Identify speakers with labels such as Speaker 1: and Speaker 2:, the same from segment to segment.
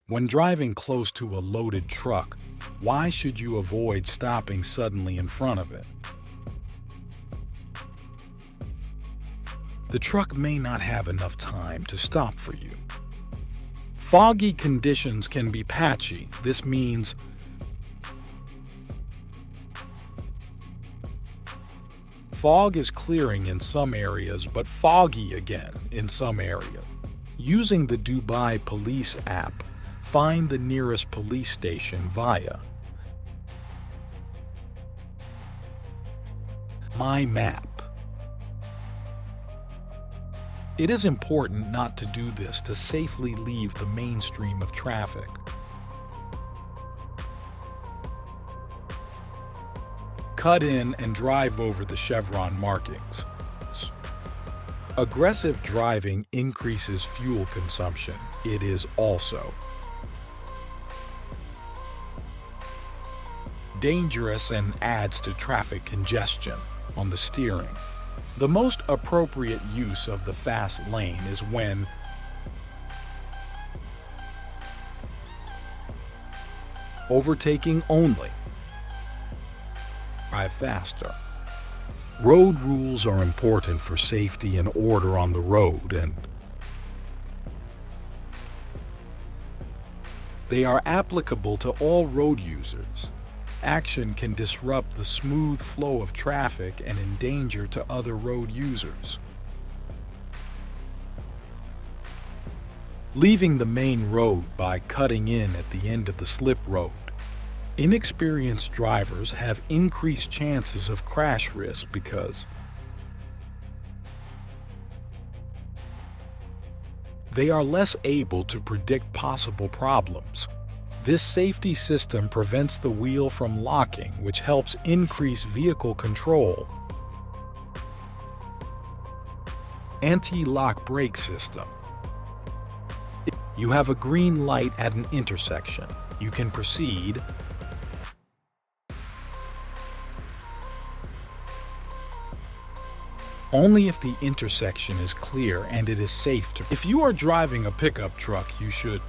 Speaker 1: When driving close to a loaded truck, why should you avoid stopping suddenly in front of it? The truck may not have enough time to stop for you. Foggy conditions can be patchy. This means fog is clearing in some areas, but foggy again in some areas. Using the Dubai Police app, find the nearest police station via My Map. It is important not to do this to safely leave the mainstream of traffic. Cut in and drive over the chevron markings. Aggressive driving increases fuel consumption. It is also dangerous and adds to traffic congestion on the steering. The most appropriate use of the fast lane is when overtaking only. Drive faster. Road rules are important for safety and order on the road, and they are applicable to all road users. Action can disrupt the smooth flow of traffic and endanger to other road users. Leaving the main road by cutting in at the end of the slip road. Inexperienced drivers have increased chances of crash risk because they are less able to predict possible problems. This safety system prevents the wheel from locking, which helps increase vehicle control. Anti-lock brake system. You have a green light at an intersection. You can proceed only if the intersection is clear and it is safe to. If you are driving a pickup truck, you should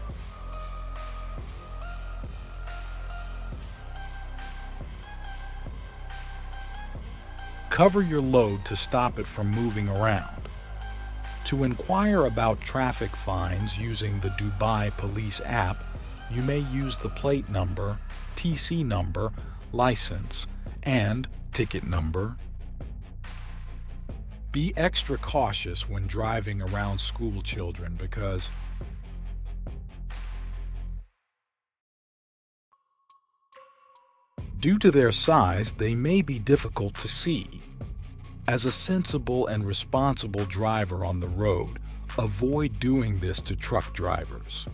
Speaker 1: cover your load to stop it from moving around. To inquire about traffic fines using the Dubai Police app, you may use the plate number, TC number, license, and ticket number. Be extra cautious when driving around school children because due to their size, they may be difficult to see. As a sensible and responsible driver on the road, avoid doing this to truck drivers.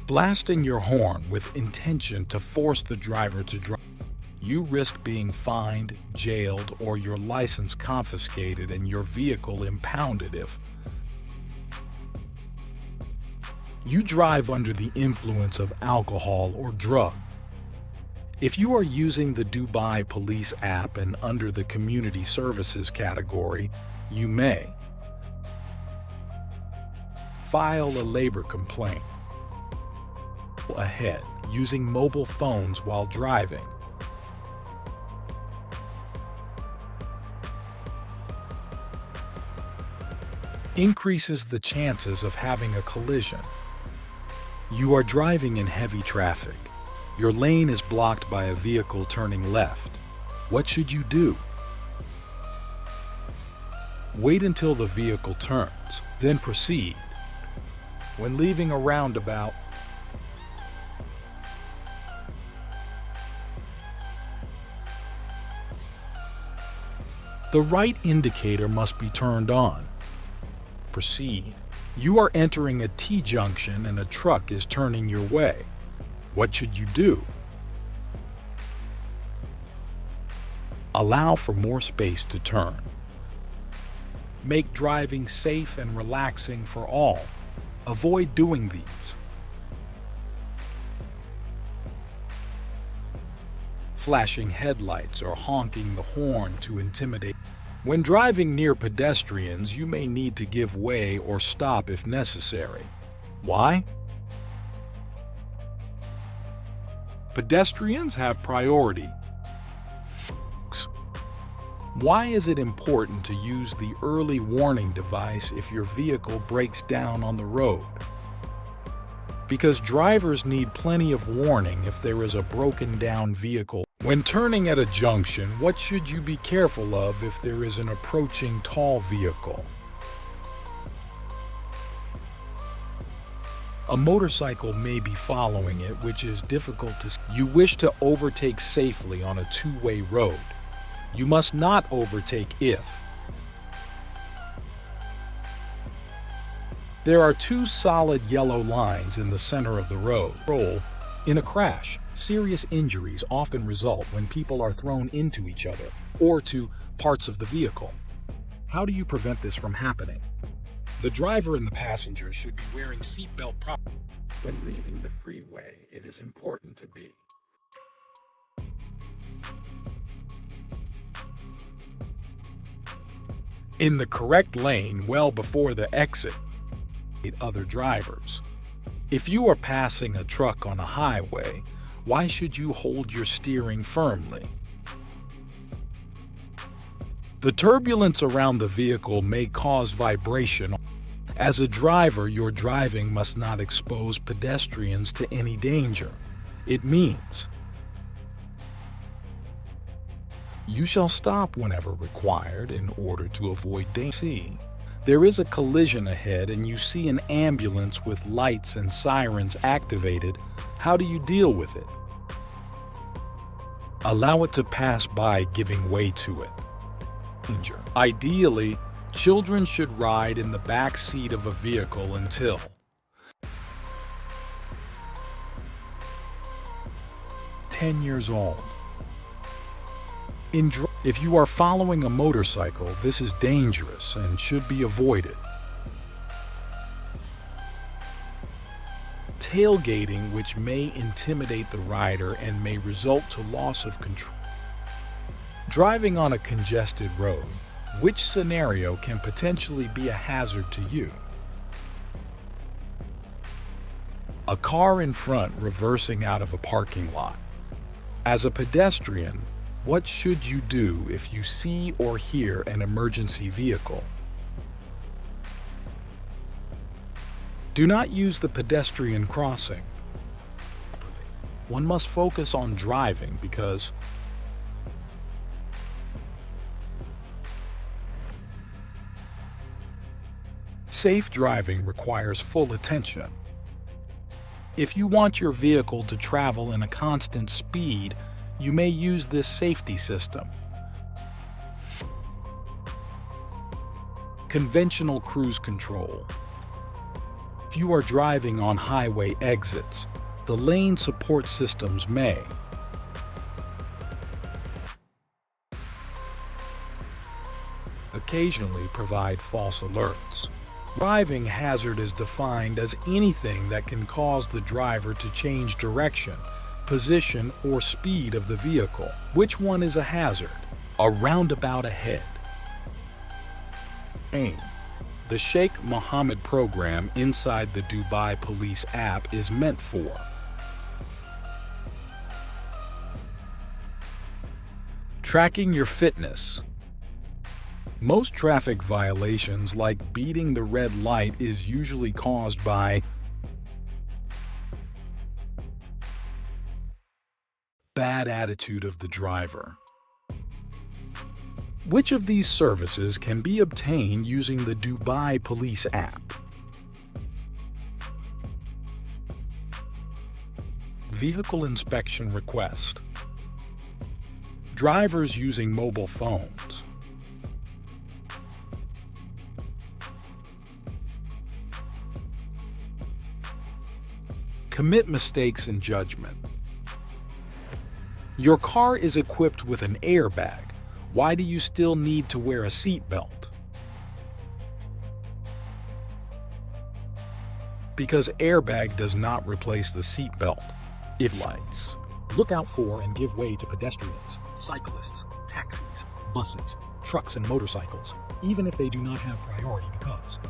Speaker 1: Blasting your horn with intention to force the driver to drive. You risk being fined, jailed, or your license confiscated and your vehicle impounded if you drive under the influence of alcohol or drug. If you are using the Dubai Police app and under the Community Services category, you may file a labor complaint ahead using mobile phones while driving. Increases the chances of having a collision. You are driving in heavy traffic. Your lane is blocked by a vehicle turning left. What should you do? Wait until the vehicle turns, then proceed. When leaving a roundabout, the right indicator must be turned on. Proceed. You are entering a T-junction and a truck is turning your way. What should you do? Allow for more space to turn. Make driving safe and relaxing for all. Avoid doing these. Flashing headlights or honking the horn to intimidate. When driving near pedestrians, you may need to give way or stop if necessary. Why? Pedestrians have priority. Why is it important to use the early warning device if your vehicle breaks down on the road? Because drivers need plenty of warning if there is a broken down vehicle. When turning at a junction, what should you be careful of if there is an approaching tall vehicle? A motorcycle may be following it, which is difficult to see. You wish to overtake safely on a two-way road. You must not overtake if there are two solid yellow lines in the center of the road. In a crash, serious injuries often result when people are thrown into each other or to parts of the vehicle. How do you prevent this from happening? The driver and the passenger should be wearing seatbelt properly.
Speaker 2: When leaving the freeway, it is important to be
Speaker 1: in the correct lane well before the exit. Other drivers. If you are passing a truck on a highway, why should you hold your steering firmly? The turbulence around the vehicle may cause vibration. As a driver, your driving must not expose pedestrians to any danger. It means you shall stop whenever required in order to avoid danger. There is a collision ahead and you see an ambulance with lights and sirens activated. How do you deal with it? Allow it to pass by, giving way to it. Ideally, children should ride in the back seat of a vehicle until (10 years old. If you are following a motorcycle, this is dangerous and should be avoided. Tailgating, which may intimidate the rider and may result to loss of control. Driving on a congested road, which scenario can potentially be a hazard to you? A car in front reversing out of a parking lot. As a pedestrian, what should you do if you see or hear an emergency vehicle? Do not use the pedestrian crossing. One must focus on driving because safe driving requires full attention. If you want your vehicle to travel in a constant speed, you may use this safety system. Conventional cruise control. If you are driving on highway exits, the lane support systems may occasionally provide false alerts. Driving hazard is defined as anything that can cause the driver to change direction, position, or speed of the vehicle. Which one is a hazard? A roundabout ahead. AIM. The Sheikh Mohammed program inside the Dubai Police app is meant for tracking your fitness. Most traffic violations, like beating the red light, is usually caused by bad attitude of the driver. Which of these services can be obtained using the Dubai Police app? Vehicle inspection request. Drivers using mobile phones. Commit mistakes in judgment. Your car is equipped with an airbag. Why do you still need to wear a seatbelt? Because airbag does not replace the seatbelt. If lights. Look out for and give way to pedestrians, cyclists, taxis, buses, trucks, and motorcycles, even if they do not have priority, because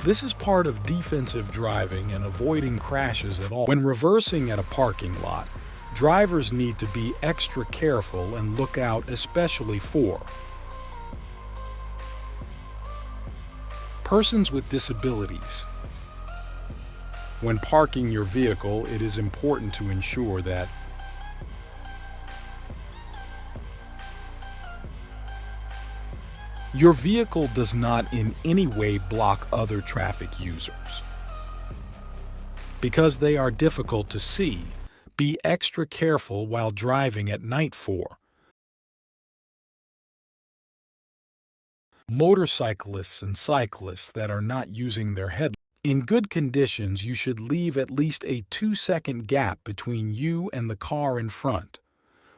Speaker 1: This is part of defensive driving and avoiding crashes at all. When reversing at a parking lot, drivers need to be extra careful and look out especially for persons with disabilities. When parking your vehicle, it is important to ensure that your vehicle does not in any way block other traffic users. Because they are difficult to see, be extra careful while driving at night for motorcyclists and cyclists that are not using their headlights. In good conditions, you should leave at least a 2-second gap between you and the car in front.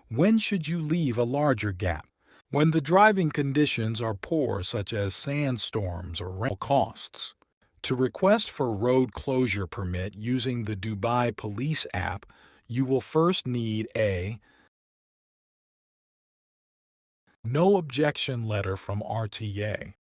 Speaker 1: When should you leave a larger gap? When the driving conditions are poor, such as sandstorms or rain. Costs. To request for road closure permit using the Dubai Police app, you will first need a no objection letter from RTA.